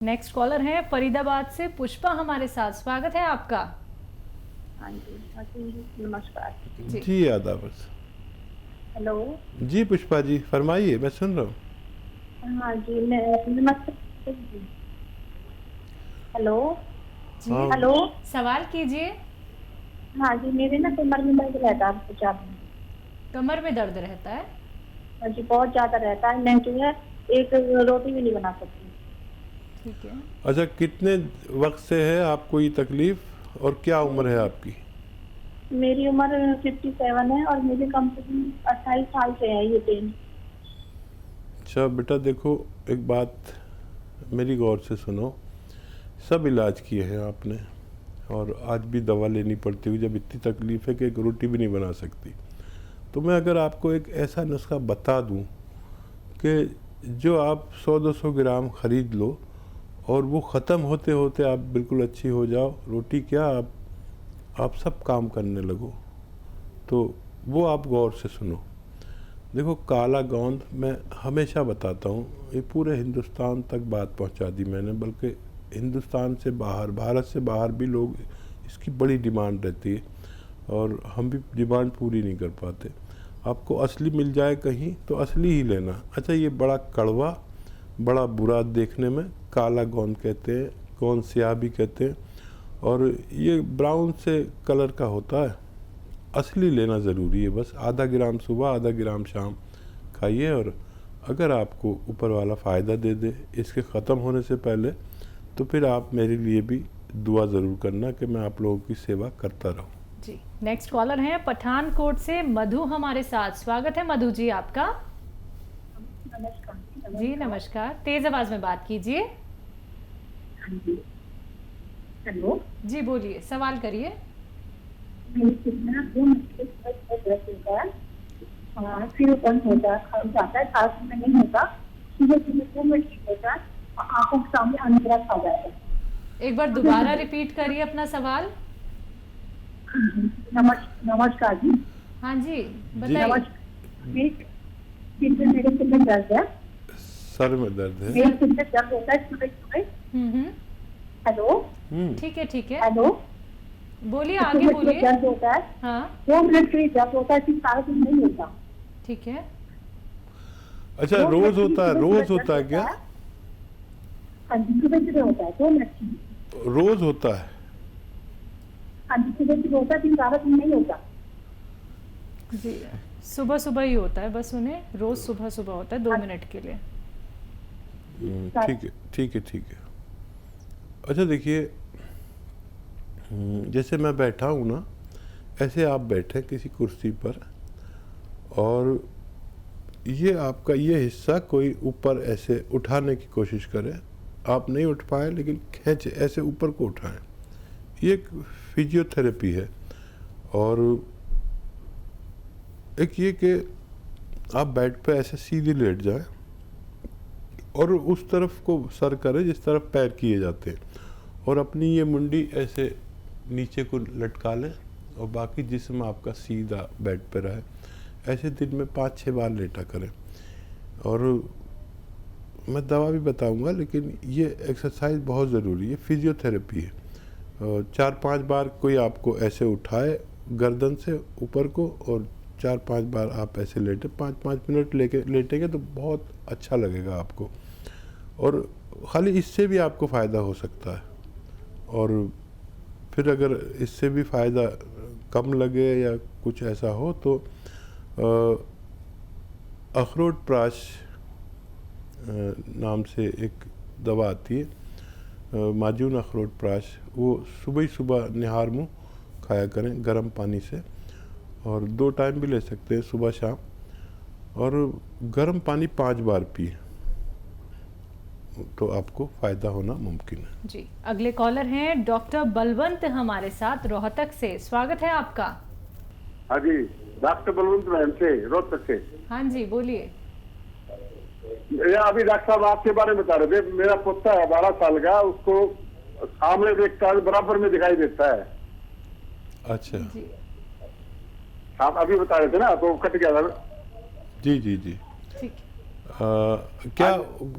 Next collar है फरीदाबाद से पुष्पा हमारे साथ। स्वागत है आपका। हाँ जी, नमस्कार जी आदाब। हेलो। जी पुष्पा जी फरमाइए, मैं सुन रहा हूँ। हाँ जी, मैं नमस्ते। हेलो जी हाँ। हेलो। सवाल कीजिए। हाँ जी, मेरे ना कमर में दर्द रहता है बहुत ज्यादा। कमर में दर्द रहता है? हाँ जी, बहुत ज्यादा रहता है। मैं जो है एक रोटी भी नहीं बना सकती। ठीक है। अच्छा, कितने वक्त से है आपको ये तकलीफ और क्या उम्र है आपकी? मेरी उम्र 57 है और मुझे कम से कम 28 साल से है ये पेन। अच्छा बेटा देखो, एक बात मेरी गौर से सुनो। सब इलाज किए हैं आपने और आज भी दवा लेनी पड़ती हुई जब इतनी तकलीफ है कि एक रोटी भी नहीं बना सकती। तो मैं अगर आपको एक ऐसा नुस्खा बता दूं कि जो आप 100-200 ग्राम ख़रीद लो और वो ख़त्म होते होते आप बिल्कुल अच्छी हो जाओ, रोटी क्या आप सब काम करने लगो, तो वो आप गौर से सुनो। देखो काला गोंद मैं हमेशा बताता हूँ, ये पूरे हिंदुस्तान तक बात पहुँचा दी मैंने, बल्कि हिंदुस्तान से बाहर, भारत से बाहर भी लोग इसकी बड़ी डिमांड रहती है और हम भी डिमांड पूरी नहीं कर पाते। आपको असली मिल जाए कहीं तो असली ही लेना। अच्छा, ये बड़ा कड़वा, बड़ा बुरा देखने में, काला गोंद कहते हैं, गोंद स्याह भी कहते हैं, और ये ब्राउन से कलर का होता है। असली लेना ज़रूरी है। बस आधा ग्राम सुबह, आधा ग्राम शाम खाइए और अगर आपको ऊपर वाला फ़ायदा दे दे इसके ख़त्म होने से पहले, तो फिर आप मेरे लिए भी दुआ ज़रूर करना कि मैं आप लोगों की सेवा करता रहूं। जी नेक्स्ट कॉलर है पठानकोट से मधु हमारे साथ। स्वागत है मधु जी आपका। नमस्कार। जी नमस्कार, तेज आवाज में बात कीजिए। हाँ जी। हेलो। जी बोलिए, सवाल करिए। मेरे कितना 2 मिनट दर्द होता है। हाँ, फिर बंद होता है, खा जाता है, खास में नहीं होता। सुबह सुबह 2 मिनट ठीक होता है और आंखों के सामने अंधेरा खा जाता है। एक बार दोबारा रिपीट करिए अपना सवाल। नमस्कार जी। हाँ जी जी। बताइए। मेरे सिर में दर्द है। सर में दर्द है? मेरे सिर में दर्द होता है सुबह सुबह। हेलो। ठीक है ठीक है, हेलो। बोलिए आगे बोलिए। दर्द होता है। हाँ 2 मिनट के लिए दर्द होता है, फिर सारा दिन नहीं होता। ठीक है। अच्छा, रोज होता है? रोज होता है क्या? हाँ जी, सुबह सुबह होता है 2 मिनट की। रोज होता है? हाँ जी, सुबह सुबह होता है, फिर सारा दिन नहीं होता। जी सुबह सुबह ही होता है, बस उन्हें रोज सुबह सुबह होता है 2 मिनट के लिए। ठीक है ठीक है ठीक है। अच्छा देखिए, जैसे मैं बैठा हूँ ना, ऐसे आप बैठे किसी कुर्सी पर और ये आपका ये हिस्सा कोई ऊपर ऐसे उठाने की कोशिश करे। आप नहीं उठ पाए लेकिन खींचे, ऐसे ऊपर को उठाएं। ये एक फिजियोथेरेपी है। और एक ये कि आप बेड पे ऐसे सीधे लेट जाएं और उस तरफ को सर करें जिस तरफ पैर किए जाते हैं, और अपनी ये मुंडी ऐसे नीचे को लटका लें और बाकी जिस्म आपका सीधा बेड पे रहे। ऐसे दिन में 5-6 बार लेटा करें। और मैं दवा भी बताऊंगा, लेकिन ये एक्सरसाइज बहुत ज़रूरी है, फिजियोथेरेपी है। 4-5 बार कोई आपको ऐसे उठाए गर्दन से ऊपर को और 4-5 बार आप ऐसे लेटे, 5-5 मिनट लेटेंगे तो बहुत अच्छा लगेगा आपको। और ख़ाली इससे भी आपको फ़ायदा हो सकता है। और फिर अगर इससे भी फ़ायदा कम लगे या कुछ ऐसा हो तो अखरोट प्राश नाम से एक दवा आती है, माजून अखरोट प्राश, वो सुबह ही सुबह निहार मुँह खाया करें गर्म पानी से, और 2 टाइम भी ले सकते हैं, सुबह शाम। और गर्म पानी 5 बार पिए तो आपको फ़ायदा होना मुमकिन है। जी अगले कॉलर हैं डॉक्टर बलवंत हमारे साथ रोहतक से। स्वागत है आपका। हाँ जी, डॉक्टर बलवंत मैम से, रोहतक से। हाँ जी बोलिए। अभी डॉक्टर साहब आपके बारे में बता रहे थे। मेरा पोता है 12 साल का, उसको सामने देखता है, बराबर में दिखाई देता है। अच्छा जी आप अभी बता रहे थे ना, तो कट गया था। जी जी जी। ठीक। क्या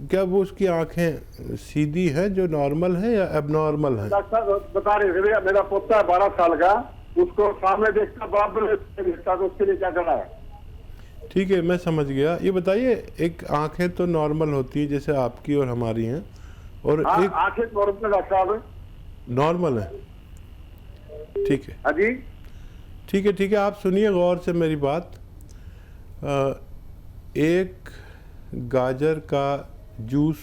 क्या वो उसकी आंखें सीधी है जो नॉर्मल है या एबनॉर्मल है? डॉक्टर साहब बता रहे थे, मेरा पोता है 12 साल का, उसको सामने देखता बराबर में देखता, तो उसके लिए क्या करना है? ठीक है, मैं समझ गया। ये बताइए, एक आंखें तो नॉर्मल होती है जैसे आपकी और हमारी हैं, और हाँ, एक आंखें नॉर्मल डॉक्टर साहब। नॉर्मल है। ठीक है, हाँ जी। ठीक है, ठीक है, आप सुनिए गौर से मेरी बात। एक गाजर का जूस,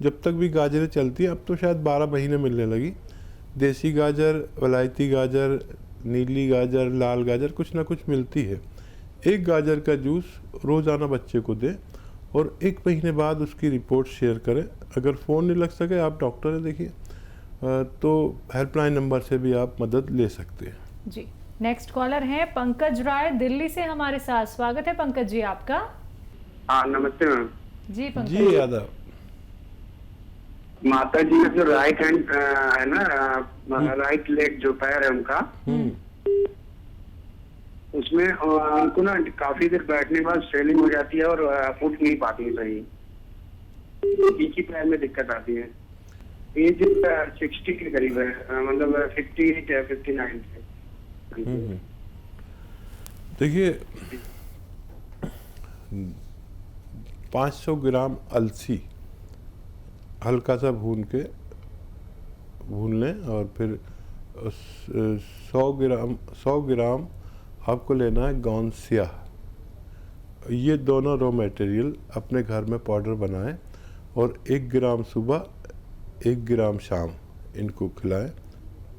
जब तक भी गाजरें चलती हैं, अब तो शायद 12 महीने मिलने लगी, देसी गाजर, वलायती गाजर, नीली गाजर, लाल गाजर, कुछ ना कुछ मिलती है। एक गाजर का जूस रोज़ाना बच्चे को दें और 1 महीने बाद उसकी रिपोर्ट शेयर करें। अगर फ़ोन नहीं लग सके, आप डॉक्टर से देखिए, तो हेल्पलाइन नंबर से भी आप मदद ले सकते हैं। जी, नेक्स्ट कॉलर हैं पंकज राय दिल्ली से हमारे साथ। स्वागत है पंकज जी आपका। हाँ नमस्ते मैम। जी पंकज जी यादव, माता जी का जो राइट हैंड है ना, राइट लेग जो पैर है उनका, उसमें उनको ना काफी देर बैठने के बाद स्वेलिंग हो जाती है और उठ नहीं पाती है सही। एक ही पैर में दिक्कत आती है। एज 60 के करीब है, मतलब 58 या 59 है। देखिए 500 ग्राम अलसी हल्का सा भून लें, और फिर 100 ग्राम आपको लेना है गौन स्याह। ये दोनों रॉ मटेरियल अपने घर में पाउडर बनाएं और 1 ग्राम सुबह 1 ग्राम शाम इनको खिलाएं,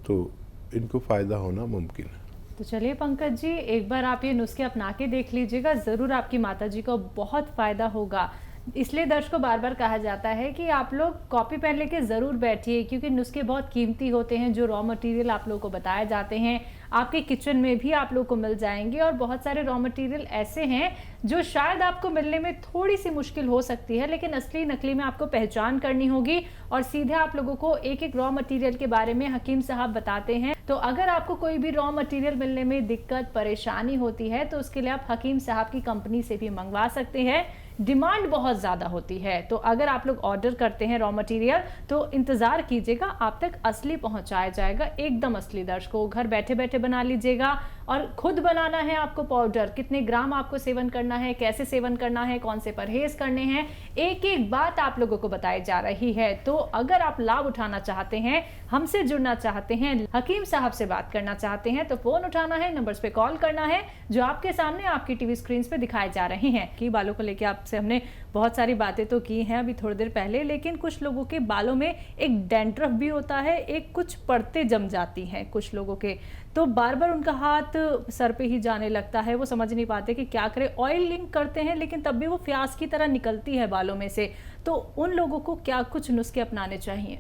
तो इनको फ़ायदा होना मुमकिन है। तो चलिए पंकज जी, एक बार आप ये नुस्खे अपना के देख लीजिएगा, ज़रूर आपकी माता जी को बहुत फ़ायदा होगा। इसलिए दर्शकों बार बार कहा जाता है कि आप लोग कॉपी पेन लेके ज़रूर बैठिए, क्योंकि नुस्खे बहुत कीमती होते हैं। जो रॉ मटेरियल आप लोगों को बताए जाते हैं आपके किचन में भी आप लोग को मिल जाएंगे, और बहुत सारे रॉ मटेरियल ऐसे हैं जो शायद आपको मिलने में थोड़ी सी मुश्किल हो सकती है, लेकिन असली नकली में आपको पहचान करनी होगी। और सीधे आप लोगों को एक एक रॉ मटेरियल के बारे में हकीम साहब बताते हैं। तो अगर आपको कोई भी रॉ मटेरियल मिलने में दिक्कत परेशानी होती है, तो उसके लिए आप हकीम साहब की कंपनी से भी मंगवा सकते हैं। डिमांड बहुत ज़्यादा होती है, तो अगर आप लोग ऑर्डर करते हैं रॉ मटेरियल तो इंतज़ार कीजिएगा, आप तक असली पहुंचाया जाएगा, एकदम असली। दर्शकों घर बैठे बैठे बना लीजिएगा, और खुद बनाना है आपको पाउडर, कितने ग्राम आपको सेवन करना है, कैसे सेवन करना है, कौन से परहेज करने हैं, एक एक बात आप लोगों को बताई जा रही है। तो अगर आप लाभ उठाना चाहते हैं, हमसे जुड़ना चाहते हैं, हकीम साहब से बात करना चाहते हैं, तो फोन उठाना है, नंबर्स पे कॉल करना है जो आपके सामने आपकी टीवी स्क्रीन पे दिखाए जा रहे हैं। कि बालों को लेकर आपसे हमने बहुत सारी बातें तो की हैं अभी थोड़ी देर पहले, लेकिन कुछ लोगों के बालों में एक डैंड्रफ भी होता है, एक कुछ परतें जम जाती हैं कुछ लोगों के, तो बार बार उनका हाथ सर पे ही जाने लगता है, वो समझ नहीं पाते कि क्या करें। ऑयलिंग करते हैं लेकिन तब भी वो फ्यास की तरह निकलती है बालों में से, तो उन लोगों को क्या कुछ नुस्खे अपनाने चाहिए?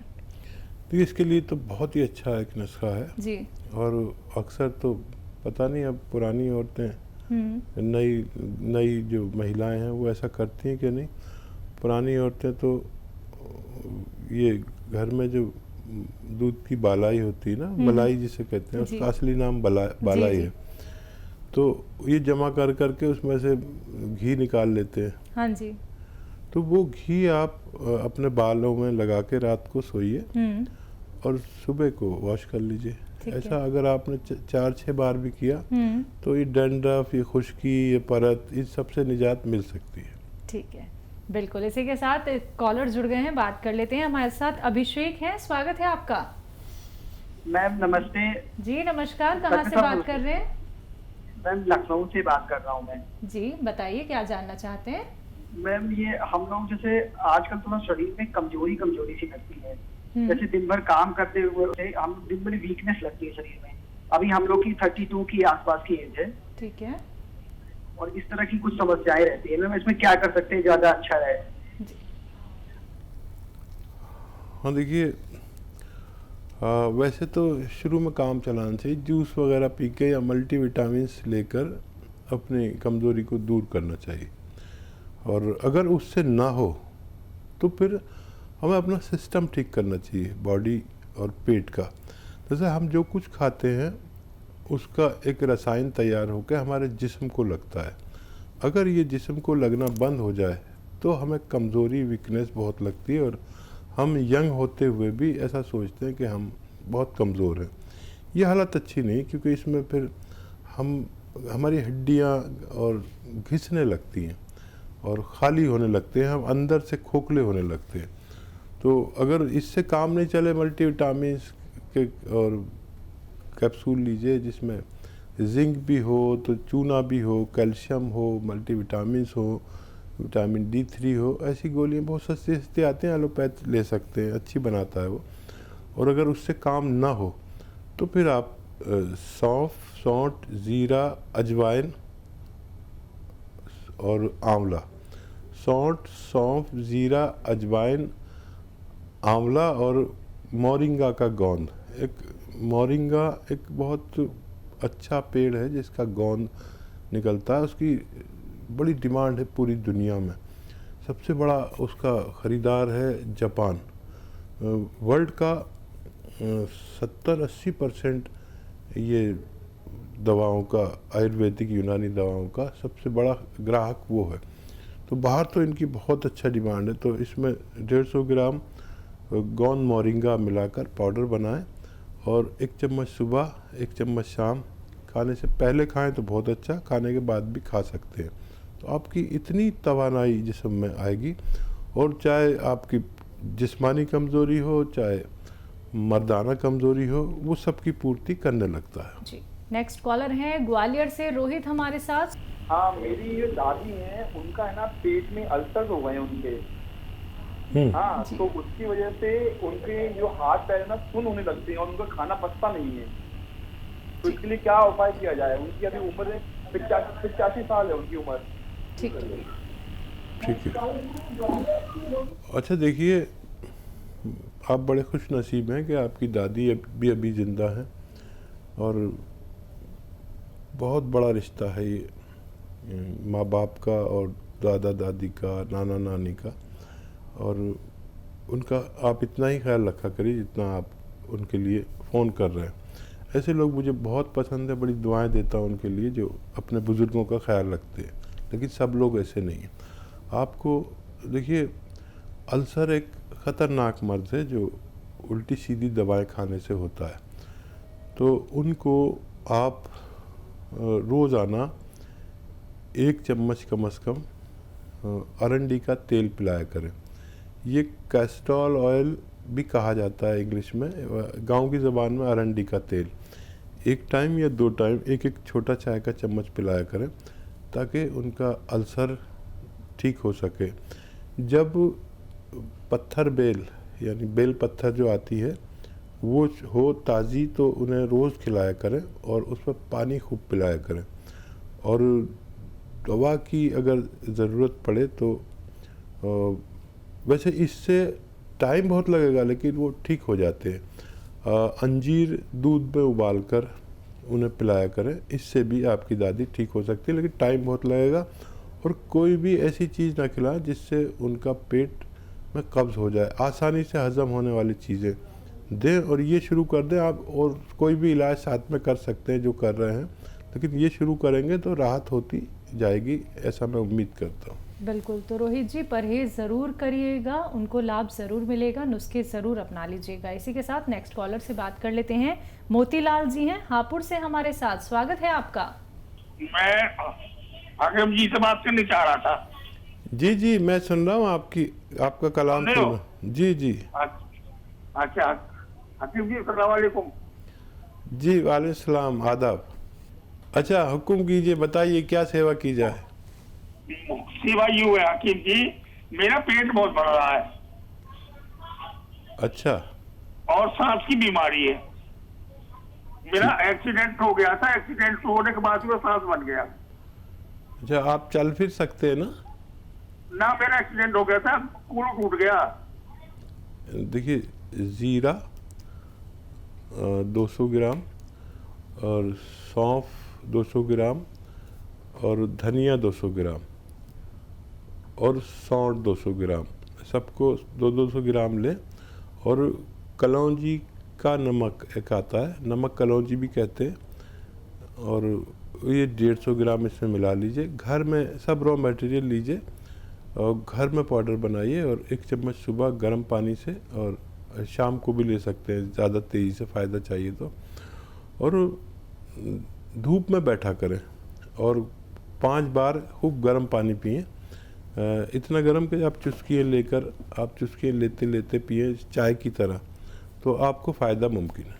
तो इसके लिए तो बहुत ही अच्छा एक नुस्खा है जी। और अक्सर तो पता नहीं अब पुरानी औरतें नई जो महिलाएं हैं वो ऐसा करती हैं कि नहीं। पुरानी औरतें तो ये घर में जो दूध की बालाई होती है ना, मलाई जिसे कहते हैं, उसका असली नाम बालाई है, तो ये जमा कर करके उसमें से घी निकाल लेते हैं। हाँ जी। तो वो घी आप अपने बालों में लगा के रात को सोइए और सुबह को वॉश कर लीजिए। ऐसा अगर आपने 4-6 बार भी किया तो ये डैंड्रफ, ये खुश्की, ये परत, इस सबसे निजात मिल सकती है। ठीक है, बिल्कुल। इसी के साथ कॉलर जुड़ गए हैं, बात कर लेते हैं। हमारे साथ अभिषेक हैं, स्वागत है आपका। मैम नमस्ते। जी नमस्कार, कहाँ से बात कर रहे हैं? मैम लखनऊ से बात कर रहा हूँ मैं। जी बताइए, क्या जानना चाहते हैं? मैम ये हम लोग जैसे आजकल थोड़ा शरीर में कमजोरी सी लगती है, जैसे दिन भर काम करते हुए हम दिन भर वीकनेस लगती है शरीर में। अभी हम लोग की 32 की आसपास की एज है। ठीक है। और इस तरह की कुछ समस्याएं रहती है, मैम इसमें क्या कर सकते हैं ज्यादा अच्छा रहे? हाँ देखिए, वैसे तो शुरू में काम चलाना चाहिए, जूस वगैरह पी के या मल्टीविटामिन्स लेकर अपनी कमज़ोरी को दूर करना चाहिए। और अगर उससे ना हो तो फिर हमें अपना सिस्टम ठीक करना चाहिए, बॉडी और पेट का। जैसे हम जो कुछ खाते हैं उसका एक रसायन तैयार होकर हमारे जिस्म को लगता है। अगर ये जिस्म को लगना बंद हो जाए तो हमें कमज़ोरी वीकनेस बहुत लगती है और हम यंग होते हुए भी ऐसा सोचते हैं कि हम बहुत कमज़ोर हैं। ये हालत अच्छी नहीं, क्योंकि इसमें फिर हमारी हड्डियाँ और घिसने लगती हैं और ख़ाली होने लगते हैं, हम अंदर से खोखले होने लगते हैं। तो अगर इससे काम नहीं चले, मल्टीविटामिन्स के और कैप्सूल लीजिए जिसमें जिंक भी हो, तो चूना भी हो, कैल्शियम हो, मल्टीविटामिन्स हो, विटामिन D3 हो, ऐसी गोलियाँ बहुत सस्ती सस्ती आती हैं, एलोपैथ ले सकते हैं, अच्छी बनाता है वो। और अगर उससे काम ना हो तो फिर आप सौंफ, सौंठ, ज़ीरा, अजवाइन और आंवला, सौंठ, सौंफ, ज़ीरा, अजवाइन, आंवला और मोरिंगा का गोंद। मोरिंगा एक बहुत अच्छा पेड़ है जिसका गोंद निकलता है, उसकी बड़ी डिमांड है पूरी दुनिया में। सबसे बड़ा उसका ख़रीदार है जापान। वर्ल्ड का 70-80% ये दवाओं का, आयुर्वेदिक यूनानी दवाओं का सबसे बड़ा ग्राहक वो है। तो बाहर तो इनकी बहुत अच्छा डिमांड है। तो इसमें 150 ग्राम गोंद मोरिंगा मिलाकर पाउडर बनाएं और 1 चम्मच सुबह, 1 चम्मच शाम, खाने से पहले खाएं तो बहुत अच्छा, खाने के बाद भी खा सकते हैं। तो आपकी इतनी तवानाई जिस्म में आएगी, और चाहे आपकी जिस्मानी कमज़ोरी हो, चाहे मर्दाना कमज़ोरी हो, वो सबकी पूर्ति करने लगता है। जी, नेक्स्ट कॉलर हैं ग्वालियर से रोहित हमारे साथ। हाँ, मेरी ये दादी हैं, उनका है ना पेट में अल्सर हो गए उनके। हाँ, तो उसकी वजह से उनके जो हाथ पैर ना सुन्न होने लगते हैं और उनका खाना पचता नहीं है। तो इसके लिए क्या उपाय किया जाए? उनकी अभी उम्र 85 साल है उनकी उम्र। ठीक है, ठीक है। अच्छा देखिए, आप बड़े खुश नसीब हैं कि आपकी दादी अभी ज़िंदा हैं, और बहुत बड़ा रिश्ता है ये माँ बाप का और दादा दादी का, नाना नानी का। और उनका आप इतना ही ख्याल रखा करिए जितना आप उनके लिए फ़ोन कर रहे हैं। ऐसे लोग मुझे बहुत पसंद है, बड़ी दुआएं देता हूँ उनके लिए जो अपने बुज़ुर्गों का ख्याल रखते हैं, लेकिन सब लोग ऐसे नहीं हैं। आपको देखिए, अल्सर एक ख़तरनाक मर्ज़ है जो उल्टी सीधी दवाएं खाने से होता है। तो उनको आप रोज़ाना 1 चम्मच कम से कम अरंडी का तेल पिलाया करें। ये कैस्ट्रॉल ऑयल भी कहा जाता है इंग्लिश में, गांव की ज़बान में अरंडी का तेल। 1 टाइम या 2 टाइम 1-1 छोटा चाय का चम्मच पिलाया करें, ताकि उनका अल्सर ठीक हो सके। जब पत्थर बेल यानी बेल पत्थर जो आती है वो हो ताज़ी, तो उन्हें रोज़ खिलाया करें और उस पर पानी खूब पिलाया करें। और दवा की अगर ज़रूरत पड़े तो वैसे इससे टाइम बहुत लगेगा, लेकिन वो ठीक हो जाते हैं। अंजीर दूध में उबाल कर उन्हें पिलाया करें, इससे भी आपकी दादी ठीक हो सकती है, लेकिन टाइम बहुत लगेगा। और कोई भी ऐसी चीज़ ना खिलाएं जिससे उनका पेट में कब्ज़ हो जाए। आसानी से हज़म होने वाली चीज़ें दें और ये शुरू कर दें आप। और कोई भी इलाज साथ में कर सकते हैं जो कर रहे हैं, लेकिन ये शुरू करेंगे तो राहत होती जाएगी, ऐसा मैं उम्मीद करता हूँ। बिल्कुल। तो रोहित जी, परहेज ज़रूर करिएगा, उनको लाभ ज़रूर मिलेगा, नुस्खे ज़रूर अपना लीजिएगा। इसी के साथ नेक्स्ट कॉलर से बात कर लेते हैं। मोतीलाल जी हैं हापुड़ से हमारे साथ, स्वागत है आपका। मैं हाकिम जी से बात करनी चाह रहा था। जी जी, मैं सुन रहा हूँ आपका कलाम सुन रहा हूँ। जी जी। अच्छा हाकिम जी, अस्सलाम वालेकुम। जी वालेकुम सलाम, आदाब। अच्छा, हुक्म कीजिए, बताइए क्या सेवा की जाए। सेवा यूँ है हाकिम जी, मेरा पेट बहुत बढ़ रहा है। अच्छा। और सांस की बीमारी है। मेरा एक्सीडेंट हो गया था, एक्सीडेंट होने के बाद में सांस बन गया। अच्छा, आप चल फिर सकते हैं ना? ना, मेरा एक्सीडेंट हो गया था, कूल टूट गया। देखिए, ज़ीरा 200 ग्राम और सौंफ 200 ग्राम और धनिया 200 ग्राम और सौंठ 200 ग्राम, सबको 200 ग्राम लें। और कलौंजी का नमक एक आता है, नमक कलौंजी भी कहते हैं, और ये 150 ग्राम इसमें मिला लीजिए। घर में सब रॉ मटेरियल लीजिए और घर में पाउडर बनाइए और 1 चम्मच सुबह गर्म पानी से, और शाम को भी ले सकते हैं ज़्यादा तेज़ी से फ़ायदा चाहिए तो। और धूप में बैठा करें और 5 बार खूब गर्म पानी पिएं, इतना गर्म कि आप चुस्कियाँ लेते लेते पिएं चाय की तरह, तो आपको फ़ायदा मुमकिन है।